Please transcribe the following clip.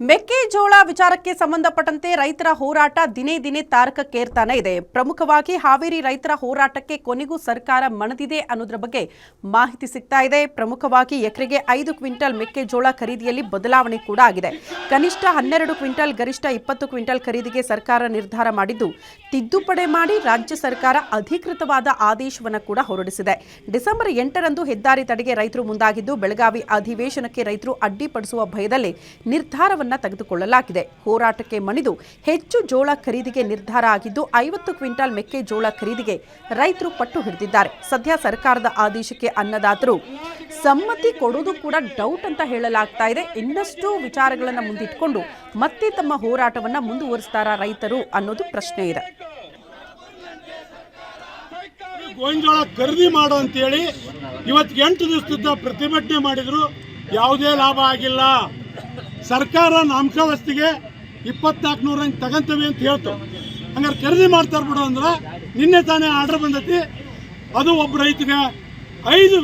ಮೆಕ್ಕೆಜೋಳ ವಿಚಾರಕ್ಕೆ ಸಂಬಂಧಪಟ್ಟಂತೆ ರೈತರ ಹೋರಾಟ ದಿನೇ ದಿನೇ ತಾರಕಕ್ಕೇರ್ತಾನೆ ಇದೆ. ಪ್ರಮುಖವಾಗಿ ಹಾವೇರಿ ರೈತರ ಹೋರಾಟಕ್ಕೆ ಕೊನೆಗೂ ಸರ್ಕಾರ ಮಣಿದಿದೆ ಅನ್ನೋದ್ರ ಬಗ್ಗೆ ಮಾಹಿತಿ ಸಿಗ್ತಾ ಇದೆ. ಪ್ರಮುಖವಾಗಿ ಎಕರೆಗೆ 5 ಕ್ವಿಂಟಲ್ ಮೆಕ್ಕೆಜೋಳ ಖರೀದಿಯಲ್ಲಿ ಬದಲಾವಣೆ ಕೂಡ ಆಗಿದೆ. ಕನಿಷ್ಠ 12 ಕ್ವಿಂಟಲ್, ಗರಿಷ್ಠ 20 ಕ್ವಿಂಟಲ್ ಖರೀದಿಗೆ ಸರ್ಕಾರ ನಿರ್ಧಾರ ಮಾಡಿದ್ದು, ತಿದ್ದುಪಡಿ ಮಾಡಿ ರಾಜ್ಯ ಸರ್ಕಾರ ಅಧಿಕೃತವಾದ ಆದೇಶವನ್ನು ಕೂಡ ಹೊರಡಿಸಿದೆ. ಡಿಸೆಂಬರ್ 8ರಂದು ಹೆದ್ದಾರಿ ತಡೆಗೆ ರೈತರು ಮುಂದಾಗಿದ್ದು, ಬೆಳಗಾವಿ ಅಧಿವೇಶನಕ್ಕೆ ರೈತರು ಅಡ್ಡಿಪಡಿಸುವ ಭಯದಲ್ಲಿ ನಿರ್ಧಾರವನ್ನು ತೆಗೆದುಕೊಳ್ಳಲಾಗಿದೆ. ಹೋರಾಟಕ್ಕೆ ಮಣಿದು ಹೆಚ್ಚು ಜೋಳ ಖರೀದಿಗೆ ನಿರ್ಧಾರ ಆಗಿದ್ದು, 50 ಕ್ವಿಂಟಲ್ ಮೆಕ್ಕೆಜೋಳ ಖರೀದಿಗೆ ರೈತರು ಪಟ್ಟು ಹಿಡಿದಿದ್ದಾರೆ. ಸದ್ಯ ಸರ್ಕಾರದ ಆದೇಶಕ್ಕೆ ಅನ್ನದಾತರು ಸಮ್ಮತಿ ಕೊಡೋದು ಕೂಡ ಡೌಟ್ ಅಂತ ಹೇಳಲಾಗ್ತಾ ಇದೆ. ಇನ್ನಷ್ಟು ವಿಚಾರಗಳನ್ನು ಮುಂದಿಟ್ಕೊಂಡು ಮತ್ತೆ ತಮ್ಮ ಹೋರಾಟವನ್ನ ಮುಂದುವರಿಸ್ತಾರಾ ರೈತರು ಅನ್ನೋದು ಪ್ರಶ್ನೆ ಇದೆ. ಗೋವಿನ ಖರೀದಿ ಮಾಡು ಅಂತೇಳಿ ಇವತ್ತು 8 ದಿವಸದ ಪ್ರತಿಭಟನೆ ಮಾಡಿದ್ರು, ಯಾವುದೇ ಲಾಭ ಆಗಿಲ್ಲ. ಸರ್ಕಾರ ನಾಮಕಾವಸ್ತಿಗೆ 2400 ಹಂಗೆ ತಗಂತೇವೆ ಅಂತ ಹೇಳ್ತು. ಹಂಗಾರೆ ಖರೀದಿ ಮಾಡ್ತಾರೆ ಬಿಡು ಅಂದ್ರೆ ನಿನ್ನೆ ತಾನೇ ಆರ್ಡರ್ ಬಂದೈತಿ. ಅದು ಒಬ್ಬ ರೈತಗೆ 5